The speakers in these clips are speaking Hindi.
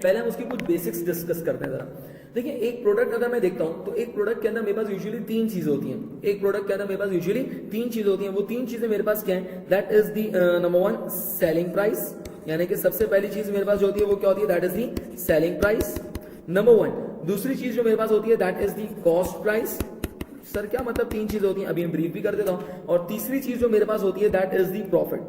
पहले हम उसकी कुछ बेसिक्स डिस्कस करते हैं जरा। देखिए, एक प्रोडक्ट अगर मैं देखता हूं तो एक प्रोडक्ट के अंदर मेरे पास यूजुअली तीन चीजें होती हैं। एक प्रोडक्ट के अंदर मेरे पास यूजुअली तीन चीजें होती हैं। वो तीन चीजें मेरे पास क्या है? That is the number one selling price, यानी कि सबसे पहली चीज मेरे पास जो होती है वो क्या होती है? That is the selling price number one. दूसरी चीज जो मेरे पास होती है that is the cost price. Sir क्या मतलब तीन चीजें होती हैं? अभी मैं ब्रीफ भी कर देता हूं। और तीसरी चीज जो मेरे पास होती है दैट इज दी प्रॉफिट।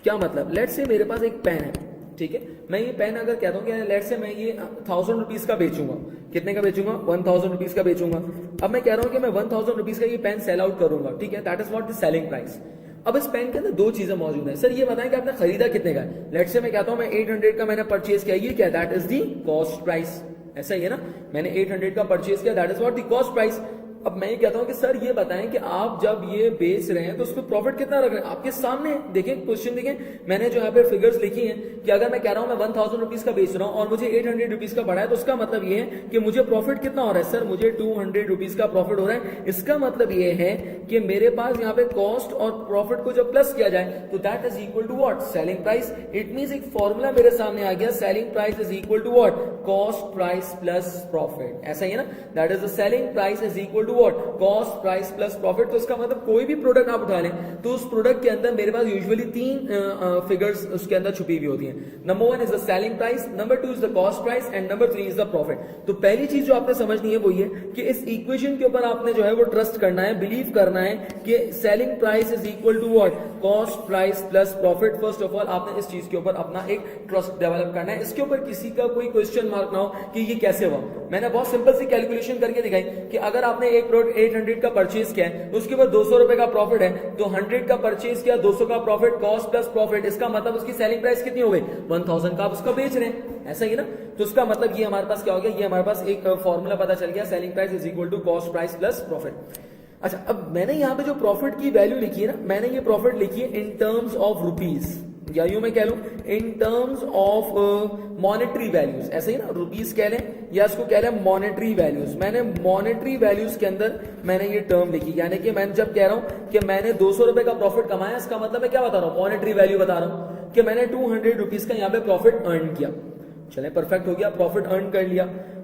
क्या मतलब? लेट्स से मेरे पास एक पेन है, ठीक है, मैं ये पेन अगर कहता हूं कि लेट्स से मैं ये 1000 रुपीज का बेचूंगा, कितने का बेचूंगा? 1000 रुपीज का बेचूंगा। अब मैं कह रहा हूं कि मैं 1000 रुपीज का ये पेन सेल आउट करूंगा, ठीक है, that is what the selling price. अब इस पेन के अंदर दो चीजें मौजूद है। सर ये बताएं कि आपने खरीदा कितने का है? लेट्स से मैं कहता हूं मैं 800 का मैंने परचेज किया, ये क्या? That is the cost price. ऐसा ही है ना, मैंने 800 का परचेज किया, that is what the cost price. अब मैं ये कहता हूं कि सर ये बताएं कि आप जब ये बेच रहे हैं तो उसमें प्रॉफिट कितना रख रहे हैं? आपके सामने देखें, क्वेश्चन देखें, मैंने जो यहाँ पे फिगर्स लिखी हैं कि अगर मैं कह रहा हूं मैं 1000 रुपीज का बेच रहा हूं और मुझे 800 रुपीज का बढ़ा है, तो उसका मतलब ये है कि मुझे प्रॉफिट कितना हो रहा है? सर मुझे 200 रुपीज का प्रॉफिट हो रहा है। इसका मतलब ये है कि मेरे पास यहाँ पे कॉस्ट और प्रॉफिट को जब प्लस किया जाए तो that is equal to what? Selling price. It means एक फॉर्मूला मेरे सामने आ गया, selling price is equal to what? Cost price plus profit. ऐसा ही है ना, that is the selling price is equal to what? Cost price plus profit. तो इसका मतलब कोई भी प्रोडक्ट आप उठा लें तो उस प्रोडक्ट के अंदर मेरे पास यूजुअली तीन फिगर्स उसके अंदर छुपी हुई होती हैं। Number one is the selling price, number two is the cost price and number three is the profit. तो पहली चीज जो आपने समझनी है वो ये कि इस इक्वेशन के ऊपर आपने जो है वो ट्रस्ट करना है, बिलीव करना है कि selling price is equal to what? Cost price plus profit. First of all आपने इस चीज के ऊपर अपना एक ट्रस्ट डेवलप करना है। इसके ऊपर किसी का कोई क्वेश्चन मार्क ना हो कि ये कैसे हुआ। मैंने बहुत सिंपल सी कैलकुलेशन करके दिखाई कि अगर आपने एक प्रोडक्ट 800 का परचेज किया है, उसके ऊपर 200 रुपए का प्रॉफिट है, तो 100 का परचेज किया, 200 का प्रॉफिट, कॉस्ट प्लस प्रॉफिट, इसका मतलब उसकी सेलिंग प्राइस कितनी हो गई? 1000 का आप उसका बेच रहे हैं। ऐसा ही ना, तो उसका मतलब ये हमारे पास क्या हो गया? ये हमारे पास एक फॉर्मूला पता चल गया, selling price is equal to cost price plus profit. अच्छा, अब मैंने यहाँ पे जो प्रॉफिट की वैल्यू लिखी है ना, मैंने ये प्रॉफिट लिखी है इन टर्म्स ऑफ रुपीज, या यूं मैं कह लूं इन टर्म्स ऑफ मॉनेटरी वैल्यूज। ऐसे ही ना, रुपीज कह लें या इसको कह लें मॉनेटरी वैल्यूज। मैंने मॉनेटरी वैल्यूज के अंदर मैंने ये टर्म लिखी, यानी कि मैं जब कह रहा हूं कि मैंने 200 रुपए का प्रॉफिट कमाया, इसका मतलब मैं क्या बता रहा हूं? मॉनेटरी वैल्यू बता रहा हूं कि मैंने 200 रुपीज का यहाँ पे प्रॉफिट अर्न किया। चले, परफेक्ट हो गया, प्रॉफिट अर्न कर लिया।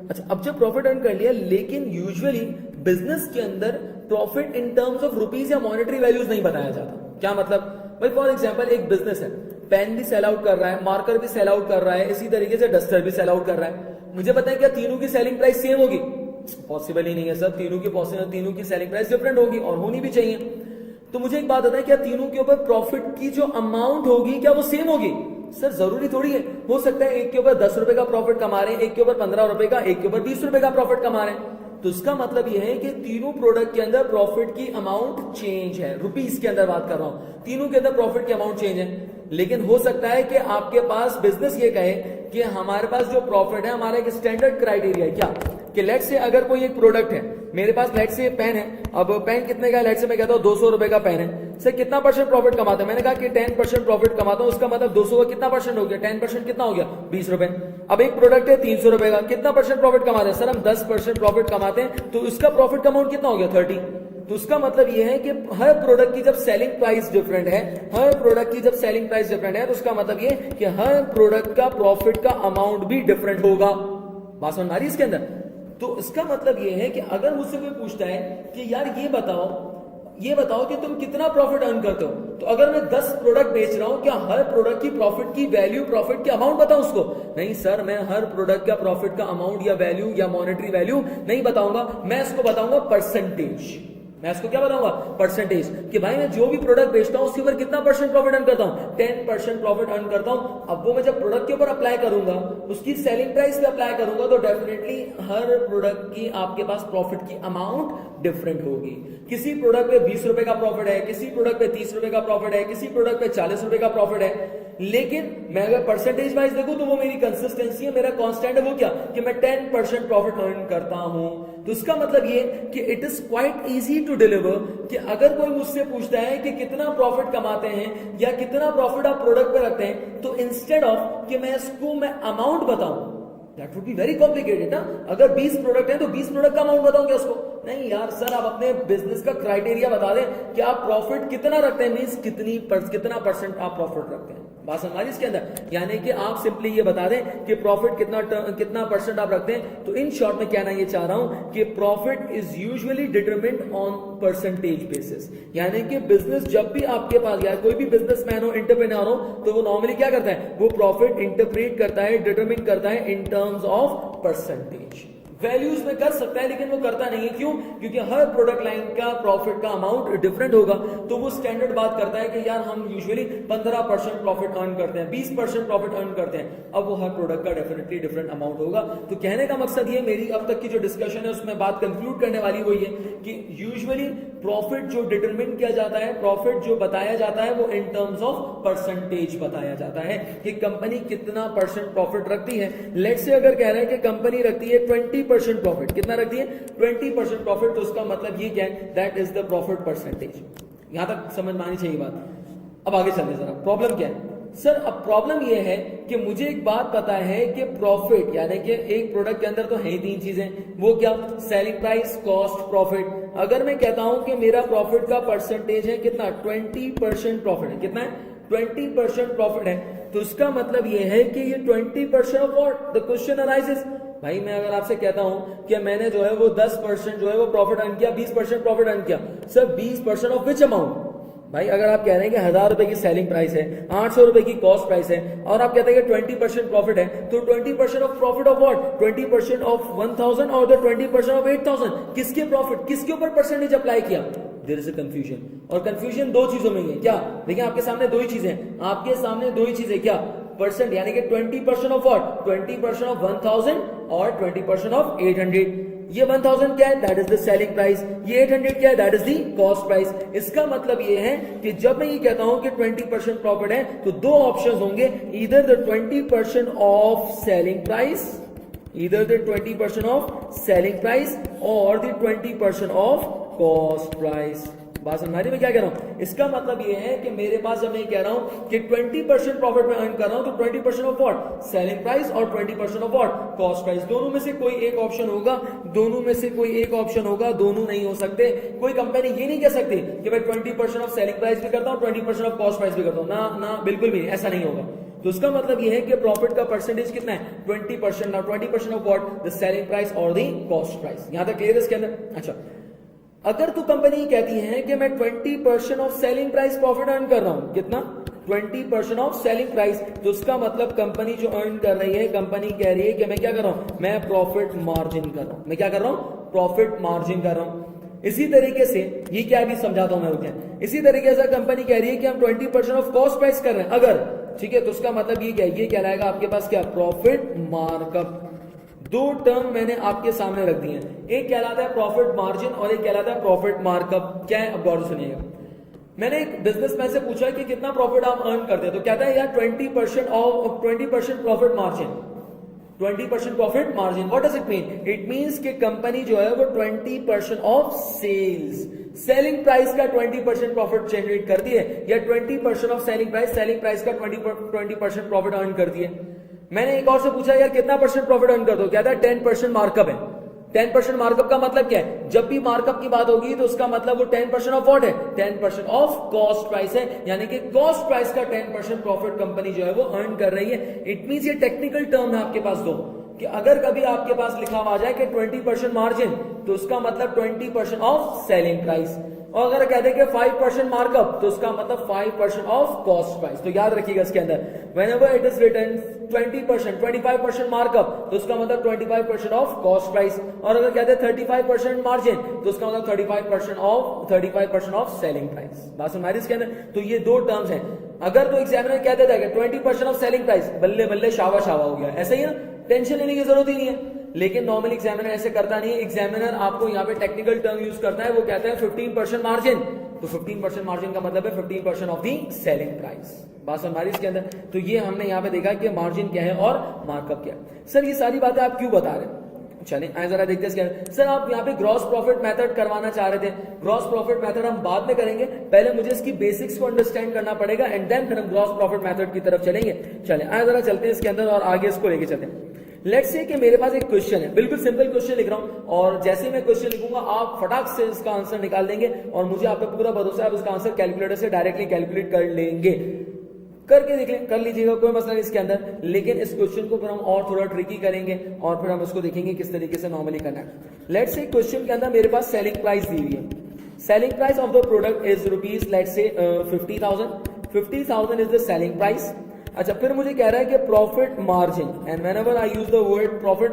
अच्छा, अब जब प्रॉफिट अर्न कर लिया, लेकिन यूजुअली बिजनेस के अंदर profit in terms of rupees या मॉनेटरी वैल्यूज नहीं बताया जाता। क्या मतलब? भाई फॉर एग्जांपल एक बिजनेस है, पेन भी सेल आउट कर रहा है, मार्कर भी सेल आउट कर रहा है, इसी तरीके से डस्टर भी सेल आउट कर रहा है। मुझे बताएं क्या तीनों की सेलिंग प्राइस सेम होगी? पॉसिबल ही नहीं है सर, तीनों की सेलिंग प्राइस डिफरेंट होगी और होनी भी चाहिए। तो मुझे एक बात बताएं, क्या तीनों के ऊपर प्रॉफिट की जो अमाउंट होगी क्या वो सेम होगी? सर जरूरी थोड़ी है, हो सकता है एक के ऊपर 10 रुपए का प्रॉफिट कमा रहे हैं, एक के ऊपर 15 रुपए का, एक के ऊपर 20 रुपए का प्रॉफिट कमा रहे हैं। तो इसका मतलब यह है कि तीनों प्रोडक्ट के अंदर प्रॉफिट की अमाउंट चेंज है। रुपीस के अंदर बात कर रहा हूं, तीनों के अंदर प्रॉफिट की अमाउंट चेंज है। लेकिन हो सकता है कि आपके पास बिजनेस ये कहे कि हमारे पास जो प्रॉफिट है, हमारा एक स्टैंडर्ड क्राइटेरिया है क्या, कि लेट्स से अगर कोई एक प्रोडक्ट है, मेरे पास लेट्स से पेन है, अब पेन कितने का है? लेट्स से मैं कहता हूं 200 रुपए का पेन है, सर कितना परसेंट प्रॉफिट कमाता है? मैंने कहा कि 10% प्रॉफिट कमाता हूं, उसका मतलब 200 का कितना परसेंट हो गया? 10% कितना हो गया? 20 रुपए। अब एक प्रोडक्ट है 300 रुपए का, कितना परसेंट प्रॉफिट कमाते हैं? सर हम 10% प्रॉफिट कमाते हैं, तो इसका प्रॉफिट का अमाउंट कितना हो गया? 30। तो उसका मतलब यह है कि हर प्रोडक्ट की जब सेलिंग प्राइस डिफरेंट है, हर प्रोडक्ट की जब सेलिंग प्राइस डिफरेंट है, तो उसका मतलब ये कि हर प्रोडक्ट का प्रॉफिट का अमाउंट भी डिफरेंट होगा। बात समझ आ रही है इसके अंदर? तो इसका मतलब यह है कि अगर मुझसे कोई पूछता है कि यार ये बताओ कि तुम कितना प्रॉफिट अर्न करते हो, तो अगर मैं 10 प्रोडक्ट बेच रहा हूं, क्या हर प्रोडक्ट की प्रॉफिट की वैल्यू, प्रॉफिट की अमाउंट बताऊं उसको? नहीं सर, मैं हर प्रोडक्ट का प्रॉफिट का अमाउंट या वैल्यू या मॉनेटरी वैल्यू नहीं बताऊंगा, मैं इसको बताऊंगा परसेंटेज। मैं इसको क्या बताऊंगा? परसेंटेज। कि भाई मैं जो भी प्रोडक्ट बेचता हूं उसके ऊपर कितना परसेंट प्रॉफिट अर्न करता हूं? 10% प्रॉफिट अर्न करता हूं। अब वो मैं जब प्रोडक्ट के ऊपर अप्लाई करूंगा, उसकी सेलिंग प्राइस पे अप्लाई करूंगा, तो डेफिनेटली हर प्रोडक्ट की आपके पास प्रॉफिट की अमाउंट डिफरेंट होगी। किसी प्रोडक्ट पे 20 रुपए का प्रॉफिट है, किसी प्रोडक्ट पे 30 रुपए का प्रॉफिट है, किसी प्रोडक्ट पे 40 रुपए का प्रॉफिट है। लेकिन मैं अगर परसेंटेज वाइज देखूं तो वो मेरी कंसिस्टेंसी है, मेरा कांस्टेंट है। वो क्या? कि मैं 10% प्रॉफिट अर्न करता हूं। तो इसका मतलब ये कि it is quite easy to deliver, कि अगर कोई मुझसे पूछता है कि कितना प्रॉफिट कमाते हैं या कितना प्रॉफिट आप प्रोडक्ट पे रखते हैं, तो इंस्टेड ऑफ कि मैं इसको मैं अमाउंट बताऊं, that would be very complicated ना। अगर 20 प्रोडक्ट है तो 20 प्रोडक्ट का अमाउंट बताऊंगा उसको? नहीं यार सर, आप अपने बिजनेस का क्राइटेरिया बता दें कि आप प्रॉफिट कितना रखते हैं, मींस कितना परसेंट आप प्रॉफिट रखते हैं। बात समझ इसके अंदर, यानी कि आप सिंपली ये बता दें कि प्रॉफिट कितना परसेंट आप रखते हैं। तो इन शॉर्ट में कहना ये चाह रहा हूं कि profit is usually determined on percentage basis, यानी कि बिजनेस जब भी आपके पास गया, कोई भी बिजनेसमैन हो, एंटरप्रेन्योर हो, तो वो नॉर्मली क्या करता है, वो प्रॉफिट इंटरप्रेट करता है, डिटरमिन करता है इन टर्म्स ऑफ परसेंटेज। वैल्यूज में कर सकता है लेकिन वो करता नहीं है, क्यों? क्योंकि हर प्रोडक्ट लाइन का प्रॉफिट का अमाउंट डिफरेंट होगा, तो वो स्टैंडर्ड बात करता है कि यार हम यूजुअली 15% प्रॉफिट अर्न करते हैं, 20% प्रॉफिट अर्न करते हैं। अब वो हर प्रोडक्ट का डेफिनेटली डिफरेंट अमाउंट होगा। तो कहने का मकसद ये, मेरी अब तक की जो डिस्कशन है उसमें बात कंक्लूड करने वाली वो ये कि यूजुअली प्रॉफिट जो डिटरमिन किया जाता है, प्रॉफिट जो बताया जाता है, वो इन टर्म्स ऑफ परसेंटेज बताया जाता है कि कंपनी कितना परसेंट प्रॉफिट रखती है। लेट्स से अगर कह रहे हैं कि कंपनी रखती है 20% प्रॉफिट, कितना रखती है? 20% प्रॉफिट, तो उसका मतलब ये क्या है? That is the profit percentage. यहां तक समझ में आनी चाहिए बात। अब आगे चलते जरा, प्रॉब्लम क्या है सर? अब प्रॉब्लम ये है कि मुझे एक बात पता है कि प्रॉफिट यानी कि एक प्रोडक्ट के अंदर तो है ही 3 चीजें, वो क्या? Selling price, cost, profit. अगर मैं कहता हूं कि मेरा प्रॉफिट का परसेंटेज है कितना? 20% प्रॉफिट है, कितना है? 20% प्रॉफिट है, तो उसका मतलब ये है कि ये 20% of what? The question arises. भाई मैं अगर आपसे कहता हूं कि मैंने जो है वो 10% जो है वो प्रॉफिट अर्न किया, 20% प्रॉफिट अर्न किया, सर 20% ऑफ विच अमाउंट? भाई अगर आप कह रहे हैं कि 1000 रुपए की सेलिंग प्राइस है, 800 रुपए की कॉस्ट प्राइस है, और आप कहते हैं कि 20% प्रॉफिट है, तो 20% of profit of what? 20% of 1000 और द 20% ऑफ 8000, किसके प्रॉफिट, किसके ऊपर परसेंटेज अप्लाई किया? देयर इज अ कंफ्यूजन, और कंफ्यूजन 2 चीजों में है। क्या? देखिए आपके सामने 2 ही चीजें, आपके सामने 2 ही चीजें, क्या? परसेंट, यानी कि 20% ऑफ व्हाट? 20% ऑफ 1000 और 20% ऑफ 800। ये 1000 क्या है? That is the selling price. ये 800 क्या है? That is the cost price. इसका मतलब ये है कि जब मैं ये कहता हूं कि 20% प्रॉफिट है, तो 2 ऑप्शंस होंगे, either the 20% of selling price, either the 20% of selling price और द 20% ऑफ कॉस्ट प्राइस। बात समझ में क्या कह रहा हूं? इसका मतलब ये है कि मेरे पास जब मैं कह रहा हूं कि 20% प्रॉफिट में अर्न कर रहा हूं, तो 20% ऑफ व्हाट? सेलिंग प्राइस और 20% ऑफ व्हाट? Cost price. दोनों में से कोई एक ऑप्शन होगा, दोनों में से कोई एक ऑप्शन होगा, दोनों नहीं हो सकते। कोई कंपनी ये नहीं कह सकती कि मैं 20% ऑफ सेलिंग प्राइस भी करता हूं, 20% ऑफ कॉस्ट प्राइस भी करता हूं, ना ना, बिल्कुल भी ऐसा नहीं होगा। तो उसका मतलब यह है कि प्रॉफिट का परसेंटेज कितना है? 20%। ना 20% of what? The selling price और द कॉस्ट प्राइस। यहां तक क्लियर है इसके अंदर? अच्छा, अगर तो कंपनी कहती है कि मैं 20% of selling price profit earn कर रहा हूं, कितना? 20% ऑफ सेलिंग प्राइस, तो उसका मतलब कंपनी जो अर्न कर रही है, कंपनी कह रही है कि मैं क्या कर रहा हूं? मैं प्रॉफिट मार्जिन कर रहा हूं। मैं क्या कर रहा हूं? प्रॉफिट मार्जिन कर रहा हूं। इसी तरीके से ये क्या भी समझाता हूं मैं रुके, इसी तरीके से कंपनी कह रही है कि हम 20% ऑफ कॉस्ट प्राइस कर रहे हैं अगर, ठीक है, तो उसका मतलब ये क्या है? ये कहलाएगा आपके पास क्या? Profit markup. 2 टर्म मैंने आपके सामने रख दिए हैं, एक कहलाता है प्रॉफिट मार्जिन और एक कहलाता है प्रॉफिट मार्कअप। क्या है? अब गौर से सुनिएगा। मैंने एक बिजनेसमैन से पूछा कि कितना प्रॉफिट आप अर्न करते हैं, तो कहता है यार 20% profit margin. 20% profit margin, what does it mean? It means कि कंपनी जो है वो 20% ऑफ सेल्स, सेलिंग प्राइस का 20% प्रॉफिट जनरेट करती है, या 20% ऑफ सेलिंग प्राइस का 20% प्रॉफिट अर्न करती है। मैंने एक और से पूछा यार कितना परसेंट प्रॉफिट अर्न कर दो, कहता है 10% मार्कअप है। 10% मार्कअप का मतलब क्या है? जब भी मार्कअप की बात होगी तो उसका मतलब वो 10% ऑफ व्हाट है? 10% ऑफ कॉस्ट प्राइस है, यानी कि कॉस्ट प्राइस का 10% प्रॉफिट कंपनी जो है वो अर्न कर रही है। इट मींस ये टेक्निकल टर्म है आपके पास 2 कि अगर कभी आपके पास लिखा हुआ आ जाए कि 20% मार्जिन, तो उसका मतलब 20% ऑफ सेलिंग प्राइस, और अगर कहते हैं कि 5% मार्कअप, तो उसका मतलब 5% ऑफ कॉस्ट प्राइस। तो याद रखिएगा इसके अंदर, whenever it is written 20%, 25% markup, तो उसका मतलब 25% ऑफ कॉस्ट प्राइस, और अगर कहते हैं 35% मार्जिन, तो उसका मतलब 35% ऑफ सेलिंग प्राइस। बात समझ में इसके अंदर? तो ये 2 टर्म्स हैं। अगर तो एग्जामिनर कह देता है कि 20% ऑफ सेलिंग प्राइस, बल्ले बल्ले शावा शावा हो गया, ऐसा ही है ना, टेंशन लेने की जरूरत ही नहीं है। लेकिन नॉर्मल एग्जामिनर ऐसे करता नहीं है। एग्जामिनर आपको यहाँ पे टेक्निकल टर्म यूज करता है, वो कहता है 15% मार्जिन, तो 15% मार्जिन का मतलब है 15% ऑफ दी सेलिंग प्राइस। बात समझ में इसके अंदर? तो ये हमने यहाँ पे देखा कि मार्जिन क्या है और मार्कअप क्या है। सर ये सारी बातें आप क्यों बता रहे हैं? चलिए आए जरा देखते हैं। सर आप यहाँ पे ग्रॉस प्रॉफिट मेथड करवाना चाह रहे थे। ग्रॉस प्रॉफिट मेथड हम बाद में करेंगे, पहले मुझे इसकी बेसिक्स को अंडरस्टैंड करना पड़ेगा एंड देन फिर हम ग्रॉस प्रॉफिट मेथड की तरफ चलेंगे। चलिए आए जरा चलते हैं इसके अंदर और आगे इसको लेके चलते हैं। लेट्स से कि मेरे पास एक क्वेश्चन है, बिल्कुल सिंपल क्वेश्चन लिख रहा हूं, और जैसे ही मैं क्वेश्चन लिखूंगा आप फटाक से इसका आंसर निकाल देंगे, और मुझे आप पे पूरा भरोसा है आप इसका आंसर कैलकुलेटर से डायरेक्टली कैलकुलेट कर लेंगे। करके देख लें, कर लीजिएगा, कोई मसला नहीं इसके अंदर। लेकिन इस क्वेश्चन को फिर हम और थोड़ा ट्रिकी करेंगे और फिर हम उसको देखेंगे किस तरीके से नॉर्मली करना है। लेट्स से क्वेश्चन के अंदर मेरे पास सेलिंग प्राइस दी हुई है। Selling price of the product is rupees let's say 50,000 is the selling price. अच्छा, फिर मुझे कह रहा है कि profit margin, and whenever I use the word profit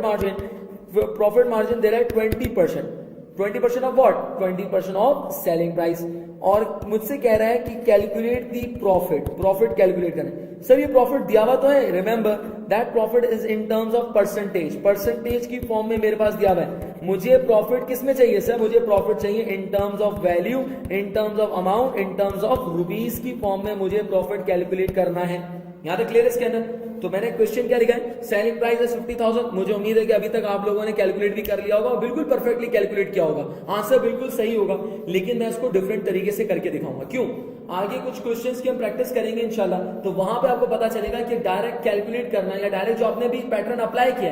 margin दे रहा है 20% of what, 20% of selling price. और मुझसे कह रहा है कि कैलकुलेट दी प्रॉफिट कैलकुलेट करें। सर ये प्रॉफिट दिया हुआ तो है, remember that profit is in terms of percentage की फॉर्म में मेरे पास दिया हुआ है। मुझे प्रॉफिट किस में चाहिए सर, मुझे प्रॉफिट चाहिए इन terms of value, in terms of amount, in terms of rupees की फॉर्म में मुझे प्रॉफिट कैलकुलेट करना है। यहां तक क्लियर है इसके अंदर? तो मैंने क्वेश्चन क्या लिखा है, सेलिंग प्राइस इज 50,000। मुझे उम्मीद है कि अभी तक आप लोगों ने कैलकुलेट भी कर लिया होगा, बिल्कुल परफेक्टली कैलकुलेट किया होगा, आंसर बिल्कुल सही होगा। लेकिन मैं इसको डिफरेंट तरीके से करके दिखाऊंगा। क्यों? आगे कुछ क्वेश्चंस की हम प्रैक्टिस करेंगे इंशाल्लाह, तो वहां पे आपको पता चलेगा कि डायरेक्ट कैलकुलेट करना या डायरेक्ट जो आपने भी पैटर्न अप्लाई किया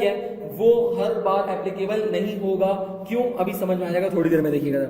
है, वो हर बार एप्लीकेबल नहीं होगा। क्यों? अभी समझ में आ जाएगा, थोड़ी देर में देखिएगा।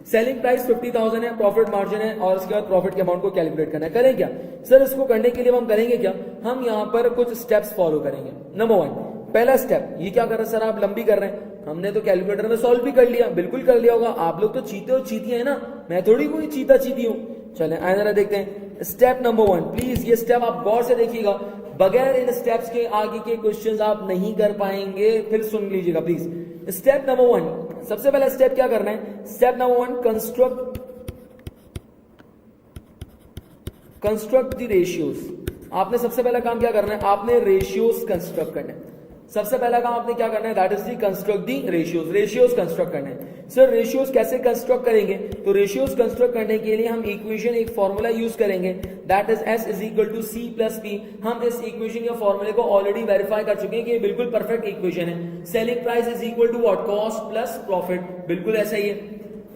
सेलिंग प्राइस 50,000 है, प्रॉफिट मार्जिन है, और उसके बाद प्रॉफिट के अमाउंट को कैलकुलेट करना है। करें क्या सर? इसको करने के लिए हम करेंगे क्या, हम यहाँ पर कुछ स्टेप्स फॉलो करेंगे। नंबर 1, पहला स्टेप, ये क्या कर रहे हैं सर आप, लंबी कर रहे हैं। हमने तो कैलकुलेटर में सॉल्व भी कर लिया, बिल्कुल कर लिया होगा। आप लोग तो चीते हो, चीतियां है ना, मैं थोड़ी कोई चीती हूं। चले आए जरा देखते हैं स्टेप नंबर 1। प्लीज ये स्टेप आप गौर से देखिएगा, बगैर इन स्टेप्स के आगे के क्वेश्चंस आप नहीं कर पाएंगे। फिर सुन लीजिएगा प्लीज। स्टेप नंबर 1, सबसे पहला स्टेप क्या करना है, step number 1, construct the ratios. आपने सबसे पहला काम क्या करना है, आपने रेशियोज कंस्ट्रक्ट करना है। सबसे पहला काम आपने क्या करना है, that is the construct the ratios construct करना है। सर रेशियोज कैसे कंस्ट्रक्ट करेंगे, तो रेशियोज कंस्ट्रक्ट करने के लिए हम इक्वेशन, एक फॉर्मूला यूज करेंगे, that is S is equal to C plus P। हम इस इक्वेशन या फॉर्मूले को ऑलरेडी वेरीफाई कर चुके हैं कि ये बिल्कुल परफेक्ट इक्वेशन है। Selling price is equal to what, cost plus profit, बिल्कुल ऐसा ही है,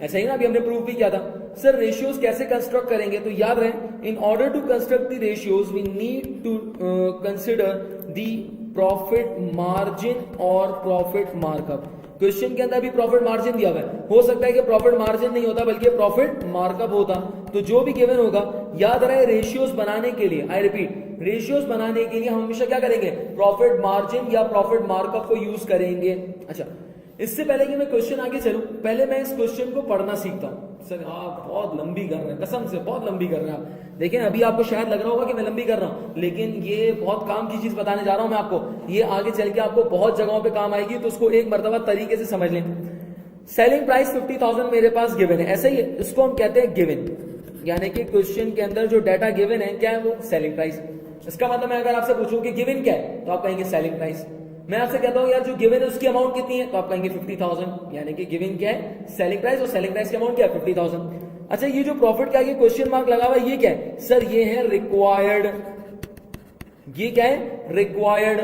ऐसा ही ना, अभी हमने प्रूव भी किया था। सर रेशियोज कैसे कंस्ट्रक्ट करेंगे, तो याद रहे, in order to construct the ratios we need to consider the profit margin और प्रॉफिट मार्कअप। क्वेश्चन के अंदर भी प्रॉफिट मार्जिन दिया हुआ है, हो सकता है कि प्रॉफिट मार्जिन नहीं होता बल्कि प्रॉफिट मार्कअप होता। तो जो भी गिवन होगा, याद रहे रेशियोज बनाने के लिए, आई रिपीट, रेशियोज बनाने के लिए हम हमेशा क्या करेंगे, प्रॉफिट मार्जिन या प्रॉफिट मार्कअप को यूज करेंगे। अच्छा, इससे पहले कि मैं क्वेश्चन आगे चलूं, पहले मैं इस क्वेश्चन को पढ़ना सीखता हूं। सर आप बहुत लंबी कर रहे हैं, कसम से बहुत लंबी कर रहे हैं आप। देखिए अभी आपको शायद लग रहा होगा कि मैं लंबी कर रहा हूं, लेकिन ये बहुत काम की चीज बताने जा रहा हूं मैं आपको। ये आगे चल के आपको बहुत जगहों पे काम आएगी, तो उसको एक मर्तबा तरीके से समझ लें। सेलिंग प्राइस 50,000 मेरे पास गिवन है, ऐसा ही है, इसको हम कहते हैं गिवन, यानी कि क्वेश्चन के अंदर जो डाटा गिवन है क्या है, वो सेलिंग प्राइस। इसका मतलब मैं अगर आपसे पूछूं कि गिवन क्या है, तो आप कहेंगे सेलिंग प्राइस। मैं आपसे कहता हूं यार जो गिवन है उसकी अमाउंट कितनी है, तो आप कहेंगे 50,000, यानी कि गिवन क्या है, सेलिंग प्राइस, और सेलिंग प्राइस की अमाउंट क्या है, 50,000। अच्छा, ये जो प्रॉफिट का ये क्वेश्चन मार्क लगा हुआ है, ये क्या है सर, ये है रिक्वायर्ड। ये क्या है, रिक्वायर्ड,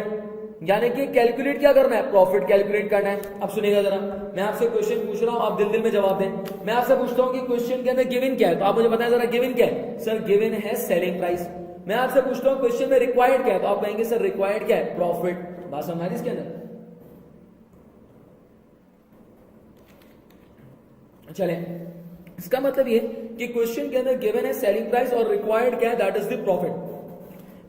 यानी कि कैलकुलेट क्या करना है, प्रॉफिट कैलकुलेट करना है। अब सुनिएगा जरा, मैं आपसे क्वेश्चन पूछ रहा हूं, आप दिल में जवाब दें। मैं आपसे पूछता हूं कि क्वेश्चन के अंदर गिवन क्या है, तो आप मुझे बताएं जरा गिवन क्या है। सर गिवन है सेलिंग प्राइस। मैं आपसे पूछता हूं क्वेश्चन में रिक्वायर्ड क्या है, तो आप कहेंगे सर रिक्वायर्ड क्या है, प्रॉफिट। बात समझ आ रही इसके अंदर? चले, इसका मतलब ये कि क्वेश्चन के अंदर गिवन है सेलिंग प्राइस और रिक्वायर्ड क्या है, दैट इज द प्रॉफिट।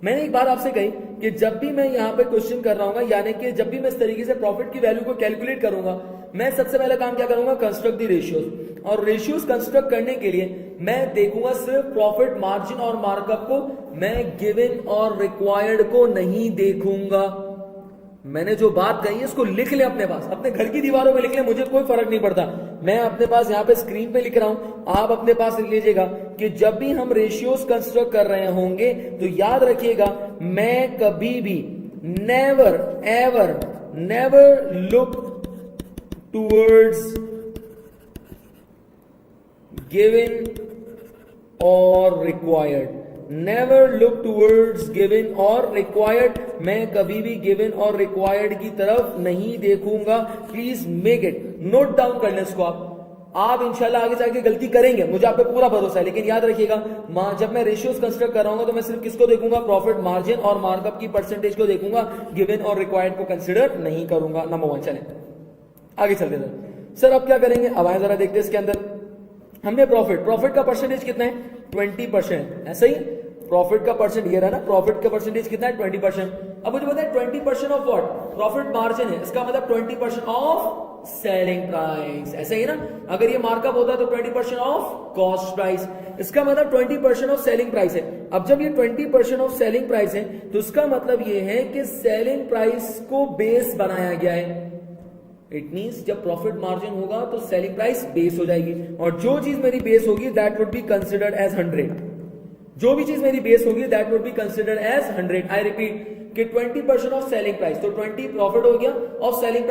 मैंने एक बात आपसे कही कि जब भी मैं यहां पे क्वेश्चन कर रहा हूं, यानी कि जब भी मैं इस तरीके से प्रॉफिट की वैल्यू को कैलकुलेट करूंगा, मैं सबसे पहला काम क्या करूंगा, कंस्ट्रक्ट द रेशियोज। और रेशियोज कंस्ट्रक्ट करने के लिए मैं देखूंगा सिर्फ प्रॉफिट मार्जिन और मार्कअप को, मैं गिवन और रिक्वायर्ड को नहीं देखूंगा। मैंने जो बात कही है इसको लिख ले अपने पास, अपने घर की दीवारों में लिख ले, मुझे कोई फर्क नहीं पड़ता। मैं अपने पास यहाँ पे स्क्रीन पे लिख रहा हूं, आप अपने पास लिख लीजिएगा कि जब भी हम रेशियोज कंस्ट्रक्ट कर रहे होंगे तो याद रखिएगा, मैं कभी भी never ever never look towards given और required. Never look towards given और रिक्वायर्ड, मैं कभी भी गिवन और रिक्वायर्ड की तरफ नहीं देखूंगा। Please make it, note down कर लें इसको। आप इंशाल्लाह आगे जाके गलती करेंगे, मुझे आप पे पूरा भरोसा है, लेकिन याद रखिएगा जब मैं रेशियोज कंस्ट्रक्ट कर रहा हूं तो मैं सिर्फ किसको देखूंगा, प्रॉफिट मार्जिन और मार्कअप की परसेंटेज को देखूंगा, गिवन और रिक्वायर्ड को कंसिडर नहीं करूंगा। नंबर 1, चलें आगे चलते हैं। सर अब क्या करेंगे, अब आए जरा देखते हैं इसके अंदर। हमने प्रॉफिट का परसेंटेज कितना है, 20%, ऐसा ही प्रॉफिट का परसेंट ये रहा ना, प्रॉफिट का परसेंटेज कितना है 20%। अब मुझे पता है 20% ऑफ व्हाट, प्रॉफिट मार्जिन है, इसका मतलब 20% ऑफ सेलिंग प्राइस, ऐसा ही ना। अगर ये मार्कअप होता तो 20% ऑफ कॉस्ट प्राइस, इसका मतलब 20% ऑफ सेलिंग प्राइस है। अब जब ये 20% ऑफ सेलिंग प्राइस है तो इसका मतलब ये है कि सेलिंग प्राइस को बेस बनाया गया है। इट मींस जब प्रॉफिट मार्जिन होगा तो सेलिंग प्राइस बेस हो जाएगी, और जो चीज मेरी बेस होगी that would be considered as 100। जो भी चीज मेरी बेस होगी that would be considered as 100। I repeat कि 20% ऑफ सेलिंग प्राइस, तो 20 प्रॉफिट हो गया, ऑफ सेलिंग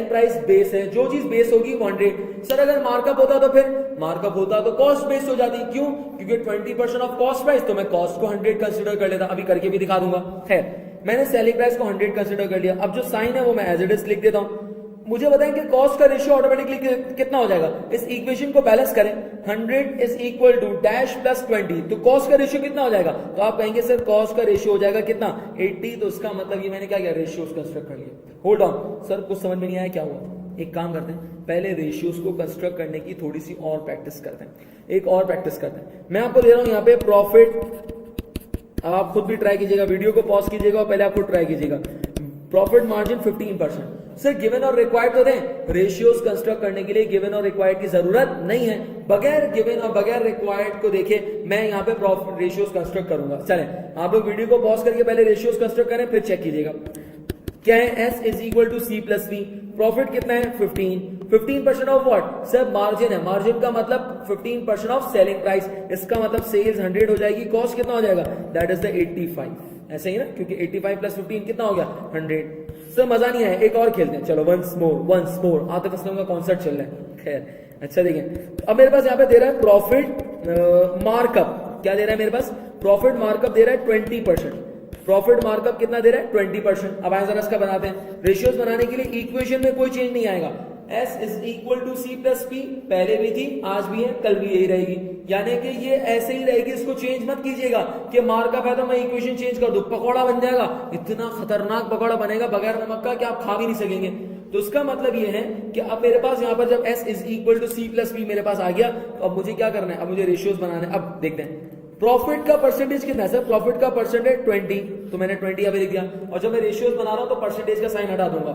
प्राइस बेस है, जो चीज बेस होगी 100। सर अगर मार्कअप होता तो फिर मार्कअप होता तो कॉस्ट बेस हो जाती, क्यों? क्योंकि 20% ऑफ कॉस्ट प्राइस, तो मैं कॉस्ट को 100 कंसिडर कर लेता, अभी करके भी दिखा दूंगा। खैर मैंने सेलिंग प्राइस को 100 कंसिडर कर लिया। अब जो साइन है वो मैं एज इट इज लिख देता हूं। मुझे बताएं कि कॉस्ट का रेशियो ऑटोमेटिकली कितना हो जाएगा, इस इक्वेशन को बैलेंस करें। 100 is equal to dash plus 20, तो कॉस्ट का रेशियो कितना हो जाएगा? तो आप कहेंगे सर कॉस्ट का रेशियो हो जाएगा कितना, 80। तो इसका मतलब ये मैंने क्या किया, रेशियोज कंस्ट्रक्ट कर लिया। होल्ड ऑन सर, कुछ समझ में नहीं आया क्या हुआ? एक काम करते हैं, पहले रेशियोज को कंस्ट्रक्ट करने की थोड़ी सी और प्रैक्टिस करते हैं, एक और प्रैक्टिस करते हैं। मैं आपको दे रहा हूं यहाँ पे प्रॉफिट, आप खुद भी ट्राई कीजिएगा, वीडियो को पॉज कीजिएगा और पहले आप खुद ट्राई कीजिएगा। Profit margin 15%। सर गिवन और रिक्वायर्ड तो दें, रेशियोज कंस्ट्रक्ट करने के लिए गिवन और रिक्वायर्ड की जरूरत नहीं है। बगैर गिवन और बगैर रिक्वायर्ड को देखे मैं यहाँ पे प्रॉफिट रेशियोज कंस्ट्रक्ट करूंगा। चलें आप लोग वीडियो को पॉज करके पहले रेशियोज कंस्ट्रक्ट करें, फिर चेक कीजिएगा। क्या है, S is equal to C plus V। Profit कितना है 15% ऑफ व्हाट सर, मार्जिन है। मार्जिन का मतलब 15% ऑफ सेलिंग प्राइस, इसका मतलब सेल्स 100 हो जाएगी, कॉस्ट कितना हो जाएगा, दैट इज द 85। ऐसे ही ना, क्योंकि 85 प्लस 15 कितना हो गया 100। सर मजा नहीं आया, एक और खेलते हैं, चलो वंस मोर। आतिफ असलम का कॉन्सर्ट चल रहा है। खैर अच्छा देखिए, अब मेरे पास यहाँ पे दे रहा है प्रॉफिट मार्कअप, क्या दे रहा है मेरे पास, प्रॉफिट मार्कअप दे रहा है 20%। प्रॉफिट मार्कअप कितना दे रहा है 20%। अब आए जरा इसका बनाते हैं। रेशियोज बनाने के लिए इक्वेशन में कोई चेंज नहीं आएगा। S is equal to C plus P, पहले भी थी, आज भी है, कल भी यही रहेगी, यानी कि ये ऐसे ही रहेगी, इसको चेंज मत कीजिएगा कि मार्कअप है तो मैं इक्वेशन चेंज कर दूं, पकौड़ा बन जाएगा। इतना खतरनाक पकौड़ा बनेगा बगैर नमक का कि आप खा भी नहीं सकेंगे। तो इसका मतलब ये है कि अब मेरे पास यहाँ पर जब S is equal to C plus P मेरे पास आ गया, तो अब मुझे क्या करना है, अब मुझे रेशियोज बनाना है। अब देखते हैं प्रॉफिट का परसेंटेज कितना है सर, प्रॉफिट का परसेंटेज 20, तो मैंने 20 यहाँ पे लिख दिया, और जब मैं रेशियोज बना रहा हूं तो परसेंटेज का साइन हटा दूंगा,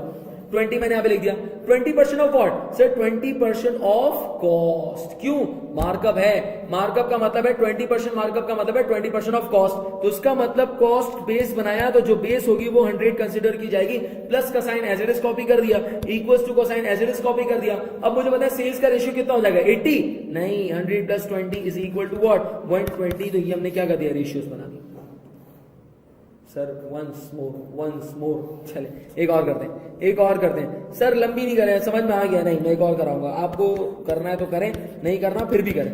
20 मैंने यहाँ पे लिख दिया। 20% of what sir, 20% of cost. क्यों, मार्कअप है, मार्कअप का मतलब है 20%, मार्कअप का मतलब है 20% ऑफ कॉस्ट, तो इसका मतलब कॉस्ट बेस बनाया, तो जो बेस होगी वो 100 कंसिडर की जाएगी, प्लस का sign as it is copy कर दिया, इक्वल्स टू का sign as it is copy कर दिया। अब मुझे पता है सेल्स का रेशियो कितना हो जाएगा 80, नहीं 100 plus 20 is equal to what 120। तो ये हमने क्या कर दिया, रेशियोज बना दिया। सर वंस मोर चले एक और करते हैं सर, लंबी नहीं करें, समझ में आ गया? नहीं, मैं एक और कराऊंगा, आपको करना है तो करें, नहीं करना फिर भी करें।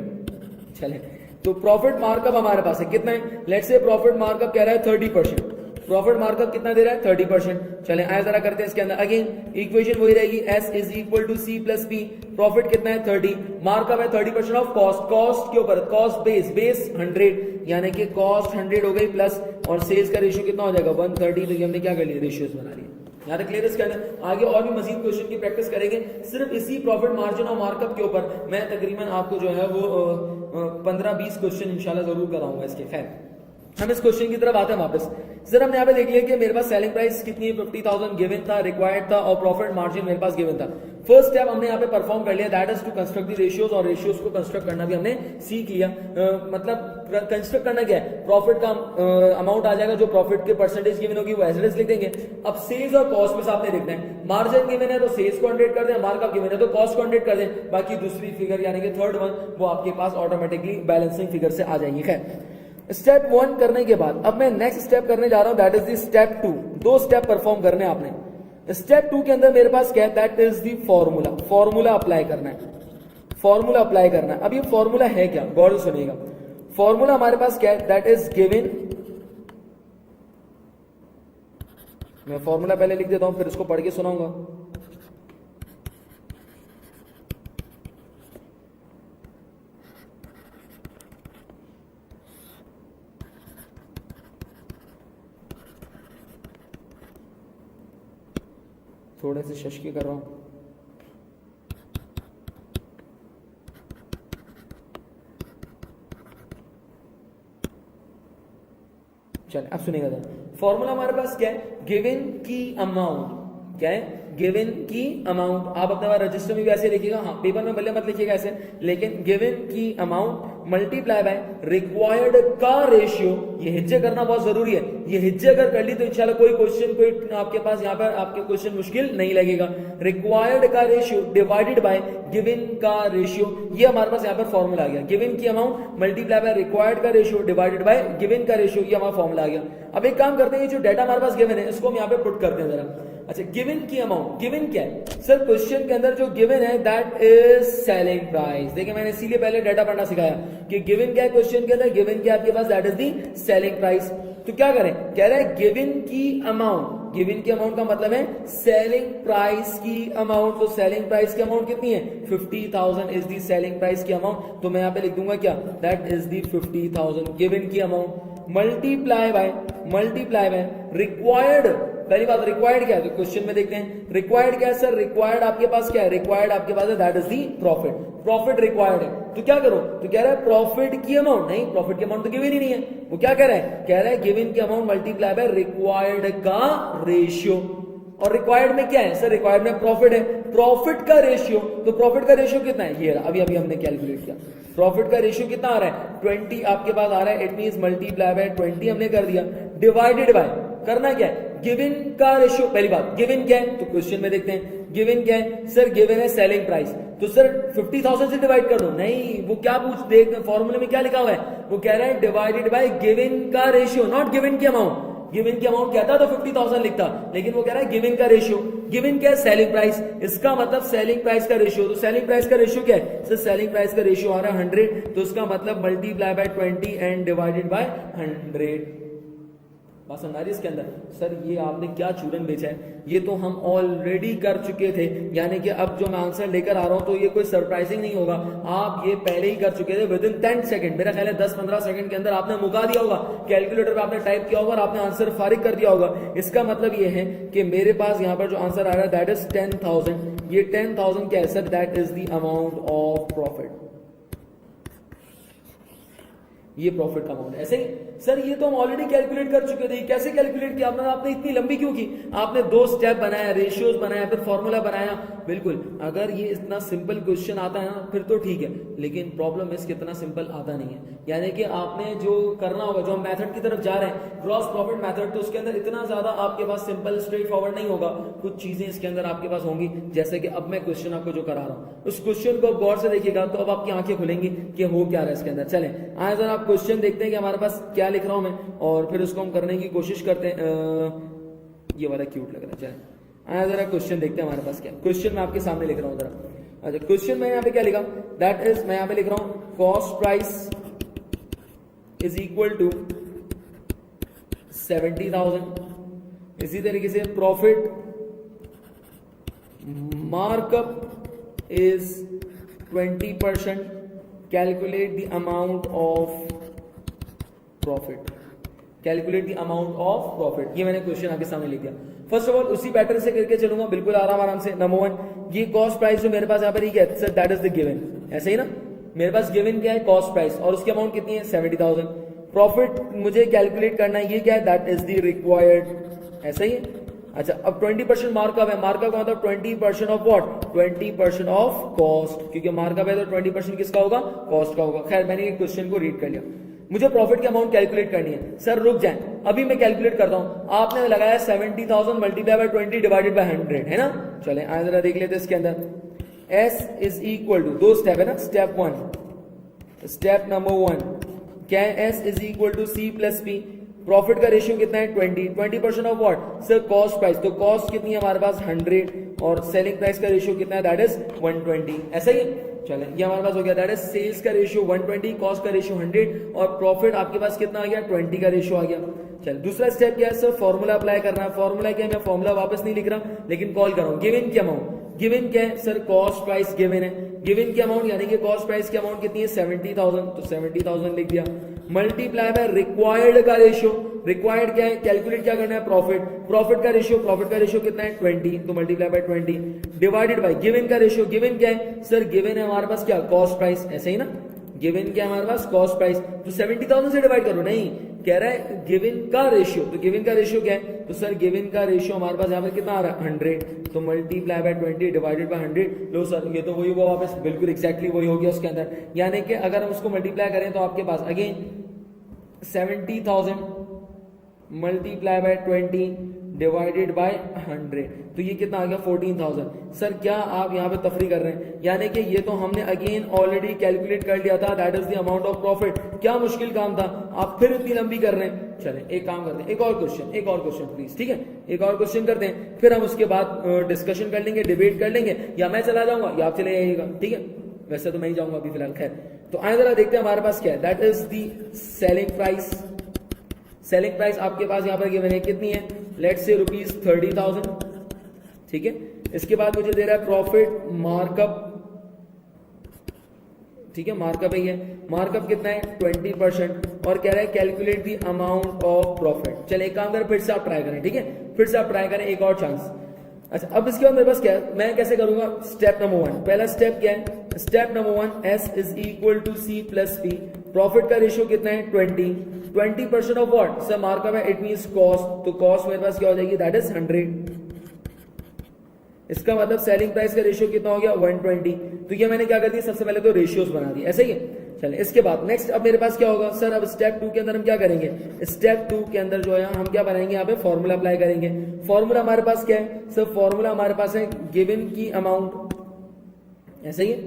चले तो प्रॉफिट मार्कअप हमारे पास है कितना है, लेट्स से प्रॉफिट मार्कअप कह रहा है 30%। प्रॉफिट मार्कअप कितना दे रहा है 30%। चलें आए जरा करते हैं इसके अंदर, अगेन इक्वेशन वही रहेगी, S is equal to C plus P। Profit कितना है 30, मार्कअप है 30% ऑफ कॉस्ट, कॉस्ट के ऊपर कॉस्ट बेस 100, यानी कि कॉस्ट 100 हो गई प्लस, और सेल्स का रेशियो कितना हो जाएगा 130। तो ये हमने क्या कर लिया, रेशियोज बना लिया। यहाँ तक क्लियर है इसके अंदर। आगे और भी मजीद क्वेश्चन की प्रैक्टिस करेंगे, सिर्फ इसी प्रॉफिट मार्जिन और मार्कअप के ऊपर मैं तकरीबन आपको जो है वो 15-20 क्वेश्चन इंशाल्लाह जरूर कराऊंगा इसके। खैर हम इस क्वेश्चन की तरफ आते हैं वापस। सर हमने यहाँ पे देख लिया कि मेरे पास सेलिंग प्राइस कितनी है 50,000 गिवन था, रिक्वायर्ड था, और प्रॉफिट मार्जिन मेरे पास गिवन था। फर्स्ट स्टेप हमने यहाँ पे परफॉर्म कर लिया, that is to construct the ratios, और रेशियोज को कंस्ट्रक्ट करना भी हमने सीख लिया। मतलब कंस्ट्रक्ट करना क्या है, प्रॉफिट का अमाउंट आ जाएगा, जो प्रॉफिट के परसेंटेज गिवन होगी वो एज इट इज लिख देंगे। अब सेल्स और कॉस्ट में आपने देखना है, मार्जिन गिवन है तो सेल्स को 100 कर दें, मार्कअप गिवन है तो कॉस्ट को 100 कर दें, बाकी दूसरी फिगर यानी कि थर्ड वन वो आपके पास ऑटोमेटिकली बैलेंसिंग फिगर से आ जाएंगी। खैर स्टेप 1 करने के बाद अब मैं नेक्स्ट स्टेप करने जा रहा हूं, that is the step 2। 2 step perform करने आपने। स्टेप 2 के अंदर मेरे पास क्या है, that is the formula. Formula apply करना है, फॉर्मूला अप्लाई करना है। अब ये फॉर्मूला है क्या, गौर से सुनिएगा। फॉर्मूला हमारे पास क्या है, दैट इज गिवन, मैं फॉर्मूला पहले लिख देता हूं फिर इसको पढ़ के सुनाऊंगा। थोड़े से शशकी कर रहा हूं। चलिए अब सुनिएगा जरा, फॉर्मूला हमारे पास क्या है, गिवन की अमाउंट, क्या है, गिवन की अमाउंट। आप अपने रजिस्टर में भी ऐसे लिखिएगा, हाँ पेपर में भले मत लिखिएगा ऐसे, लेकिन गिवन की अमाउंट मल्टीप्लाई बाय रिक्वायर्ड का रेशियो। ये हिज्जे करना बहुत जरूरी है, ये हिज्जे अगर कर ली तो इंशाल्लाह कोई क्वेश्चन, कोई आपके पास यहाँ पर आपके क्वेश्चन मुश्किल नहीं लगेगा। रिक्वायर्ड का रेशियो डिवाइडेड बाय गिवन का रेशियो, ये हमारे पास यहाँ पर फॉर्मूला आ गया। गिवन की अमाउंट मल्टीप्लाई बाय रिक्वायर्ड का रेशियो डिवाइडेड बाय गिवन का रेशियो, ये हमारा फॉर्मूला आ गया। अब एक काम करते हैं, जो डाटा हमारे पास गिवन है इसको हम यहाँ पे पुट करते हैं जरा। अच्छा, गिवन की अमाउंट, गिवन क्या है सर, क्वेश्चन के अंदर जो गिवन है दैट इज सेलिंग प्राइस। देखिए मैंने इसीलिए पहले डाटा पढ़ना सिखाया कि गिवन क्या है क्वेश्चन के अंदर, गिवन क्या है आपके पास, that is the selling price. तो क्या करें, कह रहे हैं गिवन की अमाउंट, गिवन की अमाउंट का मतलब है सेलिंग प्राइस की अमाउंट। तो सेलिंग प्राइस की अमाउंट कितनी है, 50,000 इज दी सेलिंग प्राइस की अमाउंट। तो मैं यहाँ पे लिख दूंगा क्या, दैट इज दी 50,000 गिवन की अमाउंट मल्टीप्लाई बाय रिक्वायर्ड। पहली बात रिक्वायर्ड क्या है, तो क्वेश्चन में देखते हैं रिक्वायर्ड क्या है सर, रिक्वायर्ड आपके पास क्या है, रिक्वायर्ड आपके पास है that is the profit. Profit required है, तो क्या करो, तो कह रहा है प्रॉफिट की अमाउंट, नहीं प्रॉफिट की अमाउंट तो गिवन ही नहीं है, वो क्या कह रहा है, कह रहा है गिवन की अमाउंट मल्टीप्लाई बाय रिक्वायर्ड का रेशियो। और रिक्वायर्ड में क्या है सर, रिक्वायर्ड में प्रॉफिट है, प्रॉफिट का रेशियो। तो प्रॉफिट का रेशियो कितना है, ये अभी अभी हमने कैलकुलेट किया, प्रॉफिट का रेशियो कितना आ रहा है, 20 आपके पास आ रहा है। इट मींस मल्टीप्लाई बाय 20 हमने कर दिया, डिवाइडेड बाय, करना क्या है, गिवन का रेशियो। पहली बात गिवन क्या है, तो क्वेश्चन में देखते हैं गिवन क्या है सर, गिवन है सेलिंग प्राइस। तो सर 50,000 से डिवाइड कर दो, नहीं वो क्या पूछ, देख फॉर्मूले में क्या लिखा हुआ है, वो कह रहा है डिवाइडेड बाय गिवन का रेशियो, नॉट गिवन की अमाउंट। गिवन की अमाउंट कहता तो 50,000 लिखता, लेकिन वो कह रहा है गिवन का रेशियो। गिवन क्या है, सेलिंग प्राइस, इसका मतलब सेलिंग प्राइस का रेशियो। तो सेलिंग प्राइस का रेशियो क्या है सर, सेलिंग प्राइस का रेशियो आ रहा है 100, तो उसका मतलब multiply by 20 and divided by 100। बात समझ आ रही है इसके अंदर, सर ये आपने क्या चूरन बेचा है, ये तो हम ऑलरेडी कर चुके थे, यानी कि अब जो मैं आंसर लेकर आ रहा हूं तो ये कोई सरप्राइजिंग नहीं होगा, आप ये पहले ही कर चुके थे विद इन 10 सेकंड। मेरा ख्याल है 10-15 सेकंड के अंदर आपने मुका दिया होगा, कैलकुलेटर पे आपने टाइप किया होगा और आपने आंसर फारिग कर दिया होगा। इसका मतलब ये है कि मेरे पास यहाँ पर जो आंसर आ रहा है दैट इज 10,000। ये 10,000 क्या है sir, that is the amount of profit, ये प्रॉफिट का अमाउंट। ऐसे ही सर ये तो हम ऑलरेडी कैलकुलेट कर चुके थे, कैसे कैलकुलेट किया आपने इतनी लंबी क्यों की, आपने 2 स्टेप बनाया, रेशियोज बनाया, फिर फॉर्मूला बनाया। बिल्कुल, अगर ये इतना सिंपल क्वेश्चन आता है ना फिर तो ठीक है, लेकिन प्रॉब्लम इसके इतना सिंपल आता नहीं है। यानी कि आपने जो करना होगा, जो हम मेथड की तरफ जा रहे हैं ग्रॉस प्रॉफिट मेथड, तो उसके अंदर इतना ज्यादा आपके पास सिंपल स्ट्रेट फॉरवर्ड नहीं होगा, कुछ चीजें इसके अंदर आपके पास होंगी। जैसे कि अब मैं क्वेश्चन आपको जो करा रहा हूं, उस क्वेश्चन को गौर से देखिएगा तो अब आपकी आंखें खुलेंगी कि हो क्या रहा है इसके अंदर। चले आए जरा आप क्वेश्चन देखते हैं कि हमारे पास क्या लिख रहा हूं मैं, और फिर उसको हम करने की कोशिश करते हैं। ये वाला क्यूट लग रहा है, चले आया जरा क्वेश्चन देखते हैं हमारे पास क्या क्वेश्चन मैं आपके सामने लिख रहा हूं जरा। अच्छा, क्वेश्चन में यहाँ पे क्या लिखा, दैट इज मैं यहाँ पे लिख रहा हूं cost price is equal to 70,000। इसी तरीके से profit markup is 20%, calculate the amount of profit, calculate the amount of profit. ये मैंने क्वेश्चन आपके सामने लिख दिया। फर्स्ट ऑफ ऑल उसी पैटर्न से करके चलूंगा बिल्कुल आराम से। नंबर 1, ये कॉस्ट प्राइस जो मेरे पास यहाँ पर ही क्या है sir, that is the given, ऐसे ही ना, मेरे पास गिवन क्या है कॉस्ट प्राइस, और उसकी अमाउंट कितनी है 70,000। प्रॉफिट मुझे कैलकुलेट करना है, ये क्या है दैट इज द रिक्वायर्ड, ऐसा ही है। अच्छा, अब 20% मार्कअप है, मार्कअप का मतलब 20% ऑफ व्हाट, 20% ऑफ कॉस्ट, क्योंकि मार्कअप है तो 20% किसका होगा, कॉस्ट का होगा। खैर मैंने ये क्वेश्चन को रीड कर लिया, मुझे प्रॉफिट की अमाउंट कैलकुलेट करनी है। सर रुक जाएं, अभी मैं कैलकुलेट करता हूं। आपने लगाया 70,000 मल्टीप्लाई बाय 20 डिवाइडेड बाय 100, है ना। चलें आए जरा देख लेते हैं इसके अंदर। S is equal to, 2 step है ना, स्टेप 1, स्टेप नंबर 1 क्या है, S is equal to C plus P। Profit का रेशियो कितना है 20% of what sir, cost price. तो कॉस्ट कितनी है हमारे पास 100, और सेलिंग प्राइस का रेशियो कितना है दैट इज 120, ऐसा ही। चले ये हमारे पास हो गया, दैट इज सेल्स का रेशियो 120, कॉस्ट का रेशियो 100, और प्रॉफिट आपके पास कितना आ गया 20 का रेशियो आ गया। चल दूसरा स्टेप क्या है सर, फॉर्मूला अप्लाई करना है। फॉर्मूला क्या है, मैं फॉर्मूला वापस नहीं लिख रहा लेकिन कॉल कर रहा हूं। गिवन की अमाउंट, गिवन क्या है सर, कॉस्ट प्राइस गिवन है, गिवन की अमाउंट यानी कि कॉस्ट प्राइस की अमाउंट कितनी है 70,000, तो 70,000 लिख दिया, मल्टीप्लाई बाय रिक्वायर्ड का रेशियो। रिक्वायर्ड क्या है, कैलकुलेट क्या करना है प्रॉफिट, प्रॉफिट का रेशियो कितना है 20, तो multiply by 20 divided bye given का रेशियो। गिवन क्या है सर, गिवन है हमारे पास क्या, कॉस्ट प्राइस, ऐसे ही ना, गिवन क्या है हमारे पास कॉस्ट प्राइस, तो 70,000 से डिवाइड करो, नहीं कह रहा है गिवन का रेशियो, तो गिवन का रेशियो क्या है, तो सर गिवन का रेशियो हमारे पास यहाँ पे कितना आ रहा है 100, तो multiply by 20 divided by 100। Low sir ये तो वही हुआ वापस, बिल्कुल एग्जैक्टली वही हो गया उसके अंदर, यानी कि अगर हम उसको मल्टीप्लाई करें तो आपके पास again 70,000 multiply by 20 divided by 100, तो ये कितना आ गया 14,000। सर क्या आप यहाँ पे तफरी कर रहे हैं, यानी कि ये तो हमने अगेन ऑलरेडी कैलकुलेट कर लिया था, that is the amount of profit. क्या मुश्किल काम था, आप फिर इतनी लंबी कर रहे हैं। चलें एक काम करते हैं, एक और क्वेश्चन प्लीज, ठीक है, एक और क्वेश्चन करते हैं, फिर हम उसके बाद डिस्कशन कर लेंगे, डिबेट कर लेंगे, या मैं चला जाऊंगा या आप चले जाइएगा, ठीक है, वैसे तो मैं ही जाऊंगा अभी फिलहाल। खैर तो आए जरा देखते हैं हमारे पास क्या है, that is the selling price. Selling price आपके पास यहाँ पर गिवन है कितनी है, लेट्स से ₹30,000, ठीक है। इसके बाद मुझे दे रहा है प्रॉफिट मार्कअप, ठीक है, मार्कअप है ये, मार्कअप कितना है 20%, और कह रहा है calculate the amount of profit. चले एक काम करें, फिर से आप ट्राई करें, ठीक है, फिर से आप ट्राई करें, एक और चांस। अच्छा अब इसके बाद मेरे पास क्या है, मैं कैसे करूंगा, स्टेप नंबर 1, पहला स्टेप क्या है, step number 1 S is equal to C plus P, profit का रेशियो कितना है 20% ऑफ व्हाट, सर मार्कअप है, इट मींस कॉस्ट, तो कॉस्ट मेरे पास क्या हो जाएगी, दैट इज 100। इसका मतलब सेलिंग प्राइस का रेशियो कितना हो गया 120। तो ये मैंने क्या कर दिया, सबसे पहले तो रेशियोज बना दिए, ऐसे ही है। चले इसके बाद नेक्स्ट अब मेरे पास क्या होगा, सर अब स्टेप 2 के अंदर हम क्या करेंगे, स्टेप 2 के अंदर जो है हम क्या बनाएंगे, यहाँ पे फॉर्मूला अप्लाई करेंगे। फॉर्मूला हमारे पास क्या है, सर फॉर्मूला हमारे पास है गिवन की अमाउंट, ऐसे ही है।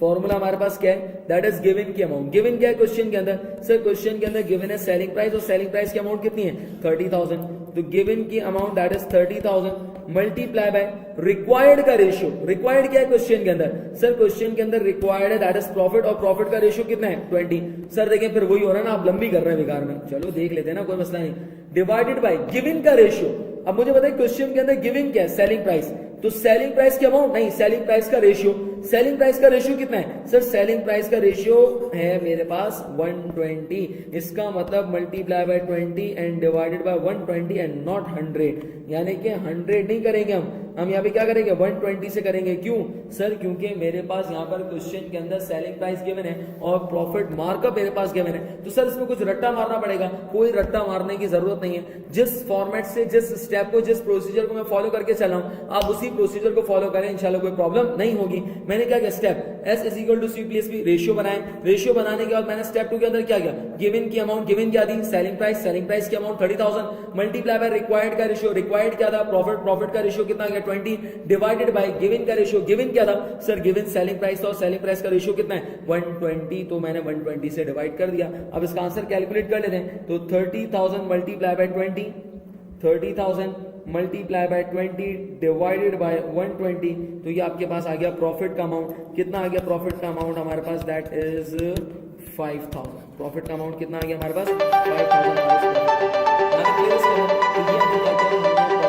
फॉर्मूला हमारे पास क्या है, दैट इज गिवन की अमाउंट। गिवन क्या है क्वेश्चन के अंदर, सर क्वेश्चन के अंदर गिवन है सेलिंग प्राइस, और सेलिंग प्राइस की अमाउंट कितनी है 30,000, तो गिवन की amount that is 30,000 multiply by required का रेशियो। रिक्वायर्ड क्या है क्वेश्चन के अंदर, सर क्वेश्चन के अंदर रिक्वायर्ड है दैट इज प्रॉफिट, और प्रॉफिट का रेशियो कितना है 20। सर देखें फिर वही हो रहा है ना, आप लंबी कर रहे हैं बेकार में, चलो देख लेते हैं ना, कोई मसला नहीं। डिवाइडेड बाय गिवन का रेशियो। अब मुझे बताइए क्वेश्चन के अंदर गिवन क्या है, सेलिंग प्राइस, तो सेलिंग प्राइस की अमाउंट नहीं, सेलिंग प्राइस का रेशियो। सेलिंग प्राइस का रेशियो कितना है, सर सेलिंग प्राइस का रेशियो है मेरे पास 120, इसका मतलब multiply by 20 and divided by 120 and not 100, यानी कि 100 नहीं करेंगे हम यहाँ पे क्या करेंगे 120 से करेंगे। क्यों सर, क्योंकि मेरे पास यहाँ पर क्वेश्चन के अंदर सेलिंग प्राइस गिवन है और प्रॉफिट मार्कअप मेरे पास गिवन है, तो सर इसमें कुछ रट्टा मारना पड़ेगा। कोई रट्टा मारने की जरूरत नहीं है, जिस फॉर्मेट से, जिस स्टेप को, जिस प्रोसीजर को मैं फॉलो करके चला हूं, आप उसी प्रोसीजर को फॉलो करें, इंशाल्लाह कोई प्रॉब्लम नहीं होगी। मैंने क्या किया, step S is equal to C plus P ratio बनाए। रेशियो बनाने के बाद मैंने स्टेप 2 के अंदर क्या किया, गिवन की अमाउंट, गिवन क्या दी सेलिंग प्राइस, सेलिंग प्राइस की अमाउंट 30,000 मल्टीप्लाई बाय रिक्वायर्ड का रेशियो, रिक्वायर्ड क्या था प्रॉफिट, प्रॉफिट का रेशियो कितना गया 20 डिवाइडेड बाय गिवन का रेशियो, गिवन क्या था सर गिवन सेलिंग प्राइस था, और सेलिंग प्राइस का रेशियो कितना है 120, तो मैंने 120 से डिवाइड कर दिया। अब इसका आंसर कैलकुलेट कर लेते हैं, तो 30,000 multiply by 20, 30,000 multiply by 20 divided bye 120, तो ये आपके पास आ गया प्रॉफिट का अमाउंट। कितना आ गया प्रॉफिट का अमाउंट हमारे पास, दैट इज 5,000। प्रॉफिट का अमाउंट कितना आ गया हमारे पास 5,000।